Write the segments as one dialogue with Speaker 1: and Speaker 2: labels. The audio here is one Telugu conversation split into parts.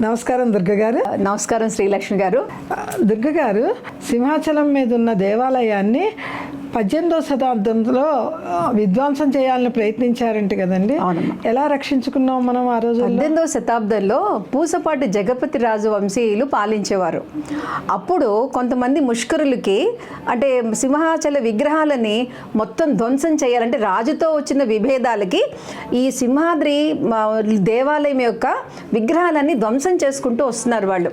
Speaker 1: నమస్కారం దుర్గ గారు.
Speaker 2: నమస్కారం శ్రీలక్ష్మి గారు.
Speaker 1: దుర్గ గారు, సింహాచలం మీద ఉన్న దేవాలయాన్ని 18వ శతాబ్దంలో విధ్వంసం చేయాలని ప్రయత్నించారంట కదండి. ఎలా రక్షించుకున్నాం మనం ఆ రోజు?
Speaker 2: 18వ శతాబ్దంలో పూసపాటి జగపతి రాజు వంశీయులు పాలించేవారు. అప్పుడు కొంతమంది ముష్కరులకి అంటే సింహాచల విగ్రహాలని మొత్తం ధ్వంసం చేయాలంటే రాజుతో వచ్చిన విభేదాలకి ఈ సింహాద్రి దేవాలయం యొక్క విగ్రహాలన్నీ ధ్వంసం చేసుకుంటూ వస్తున్నారు వాళ్ళు.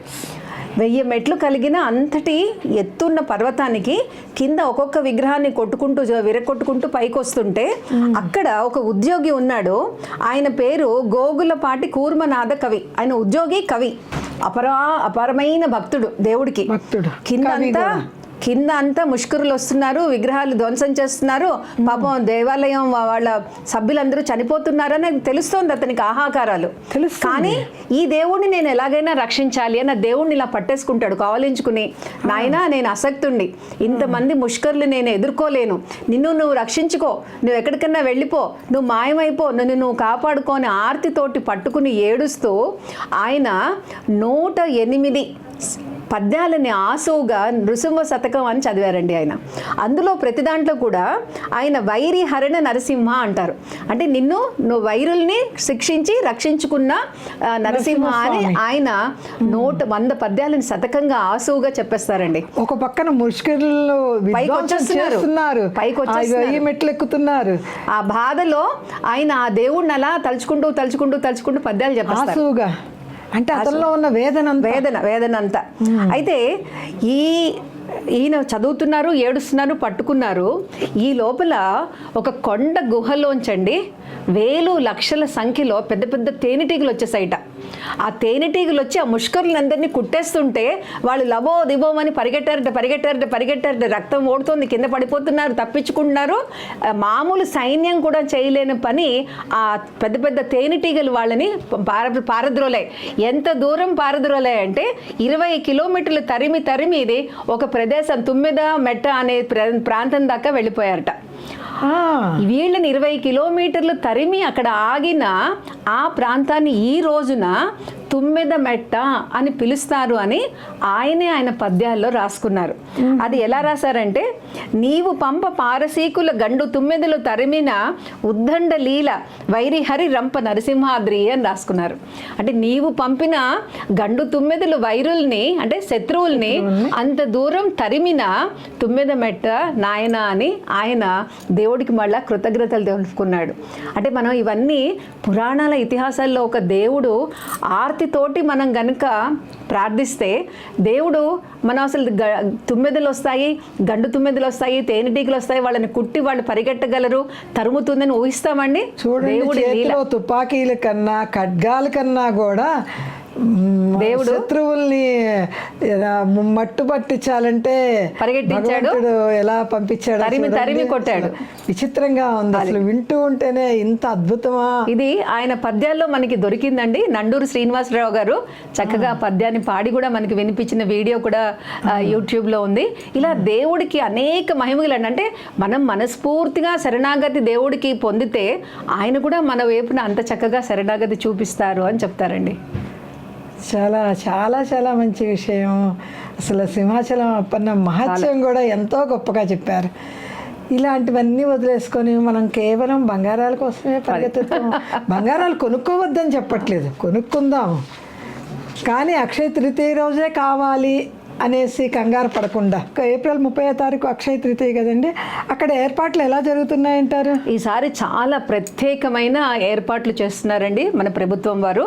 Speaker 2: 1000 మెట్లు కలిగిన అంతటి ఎత్తున్న పర్వతానికి కింద ఒక్కొక్క విగ్రహాన్ని విరగొట్టుకుంటూ పైకి వస్తుంటే అక్కడ ఒక ఉద్యోగి ఉన్నాడు. ఆయన పేరు గోగులపాటి కూర్మనాథ కవి. ఆయన ఉద్యోగి, కవి, అపారమైన భక్తుడు దేవుడికి. కింద అంతా ముష్కరులు వస్తున్నారు, విగ్రహాలు ధ్వంసం చేస్తున్నారు, పాపం దేవాలయం వాళ్ళ సభ్యులందరూ చనిపోతున్నారని తెలుస్తోంది అతనికి ఆహాకారాలు. కానీ ఈ దేవుడిని నేను ఎలాగైనా రక్షించాలి అని దేవుడిని ఇలా పట్టేసుకుంటాడు కావలించుకుని. నాయనా, నేను అసక్తుండి, ఇంతమంది ముష్కరులు నేను ఎదుర్కోలేను, నువ్వు రక్షించుకో, నువ్వు ఎక్కడికన్నా వెళ్ళిపో, నువ్వు మాయమైపో, నువ్వు కాపాడుకొని ఆర్తితోటి పట్టుకుని ఏడుస్తూ ఆయన 108 పద్యాలని ఆసువుగా నృసింహ శతకం అని చదివారండి ఆయన. అందులో ప్రతి దాంట్లో కూడా ఆయన వైరి హరణ నరసింహ అంటారు. అంటే నువ్వు వైరుల్ని శిక్షించి రక్షించుకున్న నరసింహ అని ఆయన 100 పద్యాలని శతకంగా ఆసువుగా చెప్పేస్తారండి.
Speaker 1: ఒక పక్కన ముష్కరులు పైకి వచ్చేస్తున్నారు, మెట్లు ఎక్కుతున్నారు.
Speaker 2: ఆ బాధలో ఆయన ఆ దేవుడిని అలా తలుచుకుంటూ పద్యాలు చెప్పేస్తారు.
Speaker 1: అంటే అతనిలో ఉన్న
Speaker 2: వేదన అంతా. అయితే ఈయన చదువుతున్నారు, ఏడుస్తున్నారు, పట్టుకున్నారు. ఈ లోపల ఒక కొండ గుహలోంచండి 1000 లక్షల సంఖ్యలో పెద్ద పెద్ద తేనెటీగలు వచ్చేసాయిట. ఆ తేనెటీగలు వచ్చి ఆ ముష్కరులందరినీ కుట్టేస్తుంటే వాళ్ళు లబో దిబోమని పరిగెట్టారట. రక్తం ఓడుతోంది, కింద పడిపోతున్నారు, తప్పించుకుంటున్నారు. మామూలు సైన్యం కూడా చేయలేని పని ఆ పెద్ద పెద్ద తేనెటీగలు వాళ్ళని పారద్రోలాయి. ఎంత దూరం పారద్రోలాయి అంటే 20 కిలోమీటర్లు తరిమి ఇది ఒక ప్రదేశం తుమ్మెద మెట్ట అనే ప్రాంతం దాకా వెళ్ళిపోయారట. వీళ్ళని 20 కిలోమీటర్లు తరిమి అక్కడ ఆగిన ఆ ప్రాంతాన్ని ఈ రోజున తుమ్మెద మెట్ట అని పిలుస్తారు అని ఆయన పద్యాల్లో రాసుకున్నారు. అది ఎలా రాశారంటే, నీవు పంప పారసీకుల గండు తుమ్మెదలు తరిమిన ఉద్దండ లీల వైరిహరి రంప నరసింహాద్రి అని రాసుకున్నారు. అంటే నీవు పంపిన గండు తుమ్మెదలు వైరుల్ని అంటే శత్రువుల్ని అంత దూరం తరిమిన తుమ్మెద మెట్ట నాయన అని ఆయన దేవుడికి మళ్ళా కృతజ్ఞతలు తెలుపుకున్నాడు. అంటే మనం ఇవన్నీ పురాణాల ఇతిహాసాల్లో ఒక దేవుడు ఆర్తితోటి మనం గనుక ప్రార్థిస్తే దేవుడు మనం అసలు తుమ్మెదలు వస్తాయి, గండు తుమ్మెదలు వస్తాయి, తేనెటీగలు వస్తాయి, వాళ్ళని కుట్టి వాళ్ళు పరిగెట్టగలరు, తరుముతుందని ఊహిస్తామండి.
Speaker 1: చూడండి, తుపాకీల కన్నా ఖడ్గాల కన్నా కూడా దేవుడు శత్రువుల్ని మట్టు పట్టించాలంటే
Speaker 2: పరిగెట్టించాడు,
Speaker 1: ఎలా పంపించాడు,
Speaker 2: తరిమి కొట్టాడు.
Speaker 1: విచిత్రంగా ఉంది అసలు, వింటూ ఉంటేనే ఇంత అద్భుతమా.
Speaker 2: ఇది ఆయన పద్యాల్లో మనకి దొరికిందండి. నండూరు శ్రీనివాసరావు గారు చక్కగా పద్యాన్ని పాడి కూడా మనకి వినిపించిన వీడియో కూడా యూట్యూబ్లో ఉంది. ఇలా దేవుడికి అనేక మహిమలు అంటే మనం మనస్ఫూర్తిగా శరణాగతి దేవుడికి పొందితే ఆయన కూడా మన వైపున అంత చక్కగా శరణాగతి చూపిస్తారు అని చెప్తారండి.
Speaker 1: చాలా చాలా చాలా మంచి విషయం. అసలు సింహాచలం అప్పన్న మహత్యం కూడా ఎంతో గొప్పగా చెప్పారు. ఇలాంటివన్నీ వదిలేసుకొని మనం కేవలం బంగారాల కోసమే పరిగెత్తుతాం. బంగారాలు కొనుక్కోవద్దని చెప్పట్లేదు, కొనుక్కుందాము, కానీ అక్షయ తృతీయ రోజే కావాలి అనేసి కంగారు పడకుండా. ఏప్రిల్ 30వ తారీఖు అక్షయ తృతీయ కదండి, అక్కడ ఏర్పాట్లు ఎలా జరుగుతున్నాయంటారు?
Speaker 2: ఈసారి చాలా ప్రత్యేకమైన ఏర్పాట్లు చేస్తున్నారండి మన ప్రభుత్వం వారు.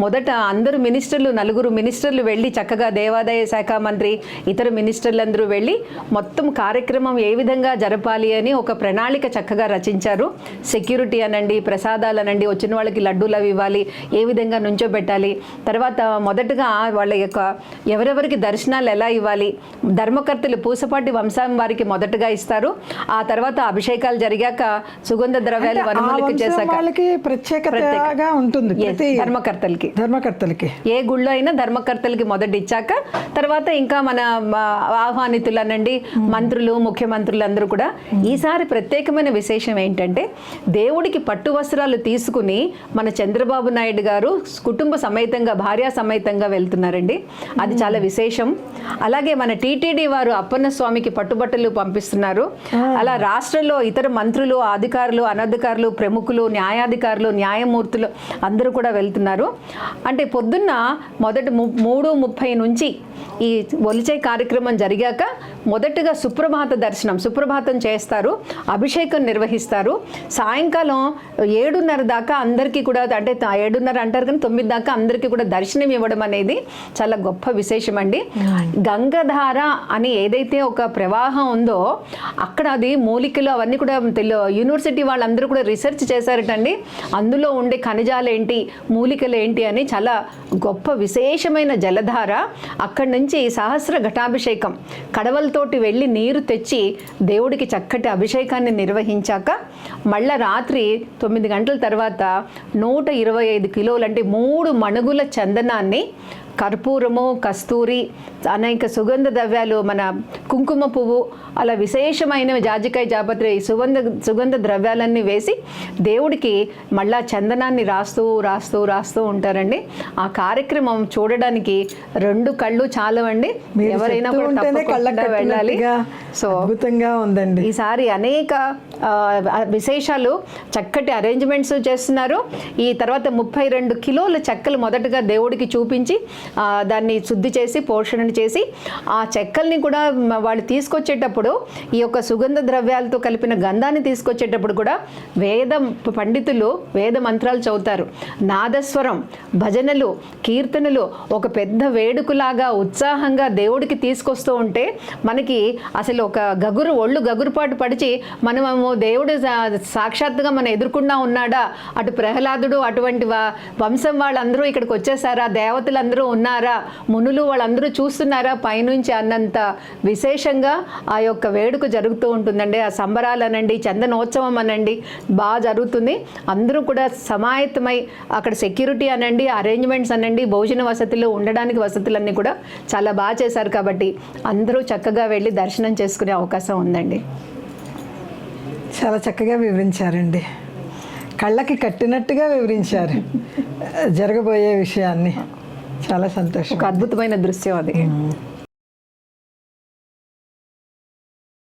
Speaker 2: మొదట అందరూ మినిస్టర్లు 4 మినిస్టర్లు వెళ్ళి చక్కగా దేవాదాయ శాఖ మంత్రి, ఇతర మినిస్టర్లందరూ వెళ్ళి మొత్తం కార్యక్రమం ఏ విధంగా జరపాలి అని ఒక ప్రణాళిక చక్కగా రచించారు. సెక్యూరిటీ అనండి, ప్రసాదాలు అనండి, వచ్చిన వాళ్ళకి లడ్డూలు అవి ఇవ్వాలి, ఏ విధంగా నుంచోబెట్టాలి, తర్వాత మొదటగా వాళ్ళ యొక్క ఎవరెవరికి దర్శనం దర్శనాలు ఎలా ఇవ్వాలి, ధర్మకర్తలు పూసపాటి వంశం వారికి మొదటగా ఇస్తారు, ఆ తర్వాత అభిషేకాలు జరిగాక సుగంధ ద్రవ్యాలు వనములకు చేశాక
Speaker 1: వాళ్ళకి ప్రత్యేకతగా ఉంటుంది
Speaker 2: ధర్మకర్తలకి ఏ గుళ్ళో అయినా ధర్మకర్తలకి మొదట ఇచ్చాక తర్వాత ఇంకా మన ఆహ్వానితులు అనండి, మంత్రులు, ముఖ్యమంత్రులు అందరూ కూడా. ఈసారి ప్రత్యేకమైన విశేషం ఏంటంటే దేవుడికి పట్టు వస్త్రాలు తీసుకుని మన చంద్రబాబు నాయుడు గారు కుటుంబ సమేతంగా, భార్యా సమేతంగా వెళ్తున్నారండి. అది చాలా విశేషం. అలాగే మన టీటీడీ వారు అప్పన్న స్వామికి పట్టుబట్టలు పంపిస్తున్నారు. అలా రాష్ట్రంలో ఇతర మంత్రులు, అధికారులు, అనధికారులు, ప్రముఖులు, న్యాయాధికారులు, న్యాయమూర్తులు అందరూ కూడా వెళ్తున్నారు. అంటే పొద్దున్న మొదటి 3:30 నుంచి ఈ ఒలిచే కార్యక్రమం జరిగాక మొదటగా సుప్రభాత దర్శనం, సుప్రభాతం చేస్తారు, అభిషేకం నిర్వహిస్తారు. సాయంకాలం 7:30 దాకా అందరికీ కూడా, అంటే 7:30 అంటారు కానీ 9 దాకా అందరికీ కూడా దర్శనం ఇవ్వడం అనేది చాలా గొప్ప విశేషం అండి. గంగధార అని ఏదైతే ఒక ప్రవాహం ఉందో అక్కడ అది మూలికలు అవన్నీ కూడా యూనివర్సిటీ వాళ్ళందరూ కూడా రీసెర్చ్ చేశారటండి. అందులో ఉండే ఖనిజాలు ఏంటి, మూలికలు ఏంటి అని చాలా గొప్ప విశేషమైన జలధార. అక్కడి నుంచి సహస్ర ఘటాభిషేకం, కడవలతోటి వెళ్ళి నీరు తెచ్చి దేవుడికి చక్కటి అభిషేకాన్ని నిర్వహించాక మళ్ళా రాత్రి 9 గంటల తర్వాత 125 కిలోలు అంటే 3 మణుగుల చందనాన్ని, కర్పూరము, కస్తూరి, అనేక సుగంధ ద్రవ్యాలు, మన కుంకుమ పువ్వు, అలా విశేషమైన జాజికాయ, జాపత్రి, సుగంధ ద్రవ్యాలన్నీ వేసి దేవుడికి మళ్ళా చందనాన్ని రాస్తూ రాస్తూ రాస్తూ ఉంటారండి. ఆ కార్యక్రమం చూడడానికి 2 కళ్ళు చాలవండి, ఎవరైనా కూడా తప్పకుండా వెళ్ళాలి. సో
Speaker 1: అద్భుతంగా ఉందండి.
Speaker 2: ఈసారి అనేక విశేషాలు, చక్కటి అరేంజ్మెంట్స్ చేస్తున్నారు. ఈ తర్వాత 32 కిలోల చెక్కలు మొదటగా దేవుడికి చూపించి దాన్ని శుద్ధి చేసి పోషణ చేసి ఆ చెక్కల్ని కూడా వాళ్ళు తీసుకొచ్చేటప్పుడు ఈ యొక్క సుగంధ ద్రవ్యాలతో కలిపిన గంధాన్ని తీసుకొచ్చేటప్పుడు కూడా పండితులు వేద మంత్రాలు చదువుతారు, నాదస్వరం, భజనలు, కీర్తనలు, ఒక పెద్ద వేడుకలాగా ఉత్సాహంగా దేవుడికి తీసుకొస్తూ ఉంటే మనకి అసలు ఒక ఒళ్ళు గగురుపాటు పడిచి మనము దేవుడు సాక్షాత్తుగా మనం ఎదుర్కొన్నా ఉన్నాడా, అటు ప్రహ్లాదుడు అటువంటి వంశం వాళ్ళందరూ ఇక్కడికి వచ్చేసారా, దేవతలందరూ ఉన్నారా, మునులు వాళ్ళందరూ చూస్తున్నారా పైనుంచి అన్నంత విశేషంగా ఆ యొక్క వేడుక జరుగుతూ ఉంటుందండి. ఆ సంబరాలు అనండి, చందనోత్సవం అనండి బాగా జరుగుతుంది. అందరూ కూడా సమాయత్తమై అక్కడ సెక్యూరిటీ అనండి, అరేంజ్మెంట్స్ అనండి, భోజన వసతులు, ఉండడానికి వసతులన్నీ కూడా చాలా బాగా చేశారు. కాబట్టి అందరూ చక్కగా వెళ్ళి దర్శనం చేసుకునే అవకాశం ఉందండి.
Speaker 1: చాలా చక్కగా వివరించారండి, కళ్ళకి కట్టినట్టుగా వివరించారు జరగబోయే విషయాన్ని. చాలా సంతోషం.
Speaker 2: ఒక అద్భుతమైన దృశ్యం అది.